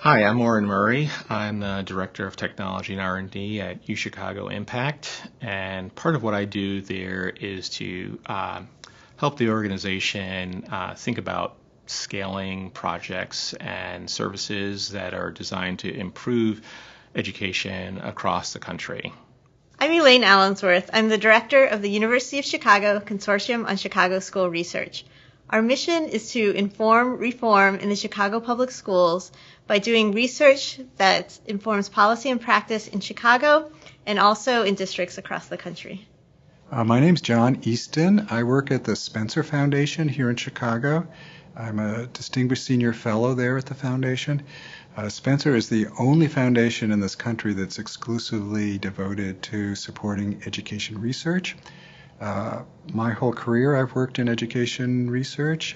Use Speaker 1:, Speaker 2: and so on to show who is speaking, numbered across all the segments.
Speaker 1: Hi, I'm Orrin Murray. I'm the Director of Technology and R&D at UChicago Impact, and part of what I do there is to help the organization think about scaling projects and services that are designed to improve education across the country.
Speaker 2: I'm Elaine Allensworth. I'm the Director of the University of Chicago Consortium on Chicago School Research. Our mission is to inform reform in the Chicago Public Schools by doing research that informs policy and practice in Chicago and also in districts across the country.
Speaker 3: My name's John Easton. I work at the Spencer Foundation here in Chicago. I'm a distinguished senior fellow there at the foundation. Spencer is the only foundation in this country that's exclusively devoted to supporting education research. My whole career I've worked in education research.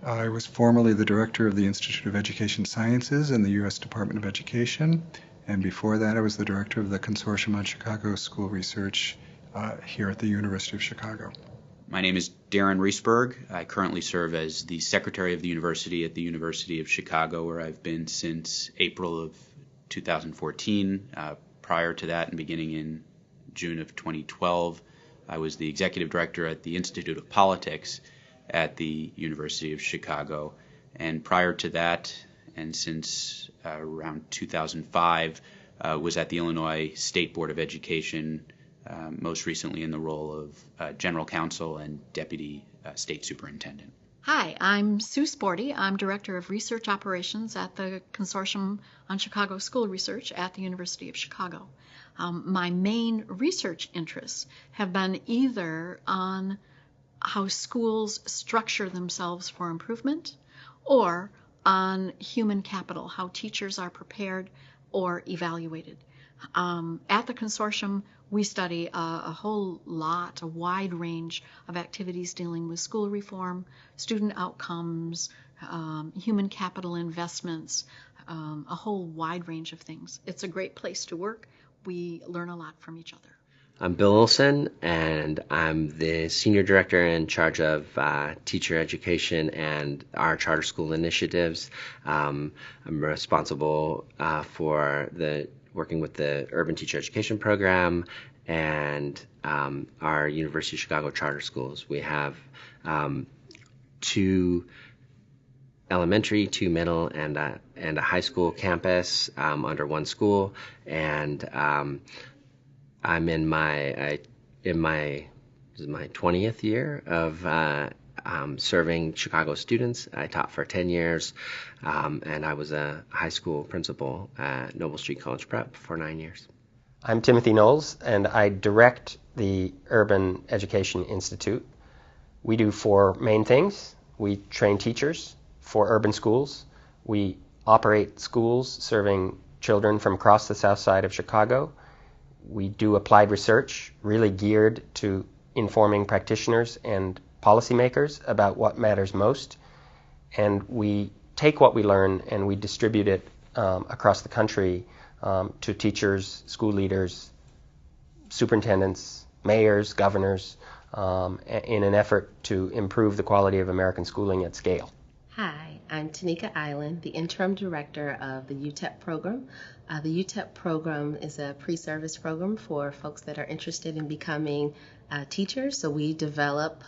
Speaker 3: I was formerly the director of the Institute of Education Sciences in the U.S. Department of Education, and before that I was the director of the Consortium on Chicago School Research here at the University of Chicago.
Speaker 4: My name is Darren Reisberg. I currently serve as the secretary of the university at the University of Chicago, where I've been since April of 2014. Prior to that, and beginning in June of 2012, I was the executive director at the Institute of Politics at the University of Chicago. And prior to that, and since around 2005, was at the Illinois State Board of Education, most recently in the role of General Counsel and Deputy State Superintendent.
Speaker 5: Hi, I'm Sue Sporty. I'm Director of Research Operations at the Consortium on Chicago School Research at the University of Chicago. My main research interests have been either on how schools structure themselves for improvement or on human capital, how teachers are prepared or evaluated. At the Consortium, we study a wide range of activities dealing with school reform, student outcomes, human capital investments, a whole wide range of things. It's a great place to work. We learn a lot from each other.
Speaker 6: I'm Bill Olsen, and I'm the Senior Director in charge of teacher education and our charter school initiatives. I'm responsible for working with the Urban Teacher Education Program and our University of Chicago charter schools. We have 2 elementary, 2 middle, and a high school campus under one school, and I'm in my 20th year of serving Chicago students. I taught for 10 years, and I was a high school principal at Noble Street College Prep for 9 years.
Speaker 7: I'm Timothy Knowles, and I direct the Urban Education Institute. We do 4 main things. We train teachers for urban schools. We operate schools serving children from across the south side of Chicago. We do applied research really geared to informing practitioners and policymakers about what matters most. And we take what we learn and we distribute it across the country to teachers, school leaders, superintendents, mayors, governors, in an effort to improve the quality of American schooling at scale.
Speaker 8: Hi, I'm Tanika Island, the Interim Director of the UTEP program. The UTEP program is a pre-service program for folks that are interested in becoming teachers. So we develop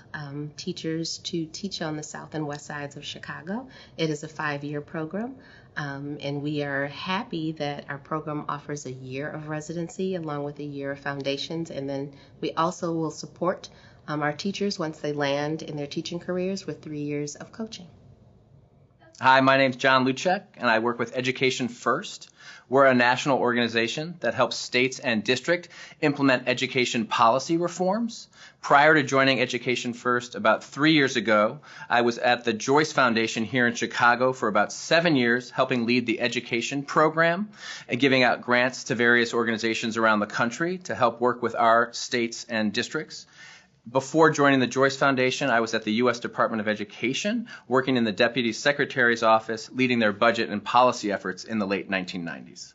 Speaker 8: teachers to teach on the south and west sides of Chicago. It is a 5-year program, and we are happy that our program offers a year of residency along with a year of foundations. And then we also will support our teachers once they land in their teaching careers with 3 years of coaching.
Speaker 9: Hi, my name's John Luczak, and I work with Education First. We're a national organization that helps states and districts implement education policy reforms. Prior to joining Education First about 3 years ago, I was at the Joyce Foundation here in Chicago for about 7 years, helping lead the education program and giving out grants to various organizations around the country to help work with our states and districts. Before joining the Joyce Foundation, I was at the U.S. Department of Education, working in the Deputy Secretary's office, leading their budget and policy efforts in the late 1990s.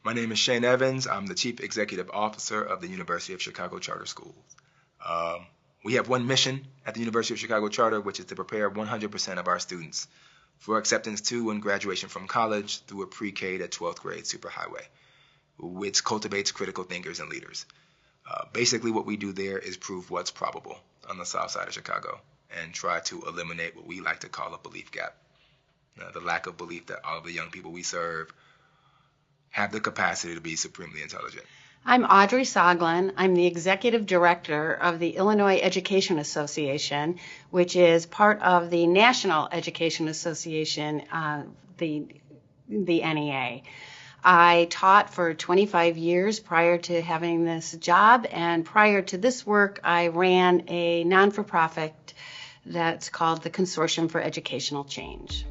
Speaker 10: My name is Shayne Evans. I'm the Chief Executive Officer of the University of Chicago Charter Schools. We have one mission at the University of Chicago Charter, which is to prepare 100% of our students for acceptance to and graduation from college through a pre-K to 12th grade superhighway, which cultivates critical thinkers and leaders. Basically, what we do there is prove what's probable on the south side of Chicago and try to eliminate what we like to call a belief gap. The lack of belief that all of the young people we serve have the capacity to be supremely intelligent.
Speaker 11: I'm Audrey Soglin. I'm the Executive Director of the Illinois Education Association, which is part of the National Education Association, the NEA. I taught for 25 years prior to having this job, and prior to this work, I ran a non-for-profit that's called the Consortium for Educational Change.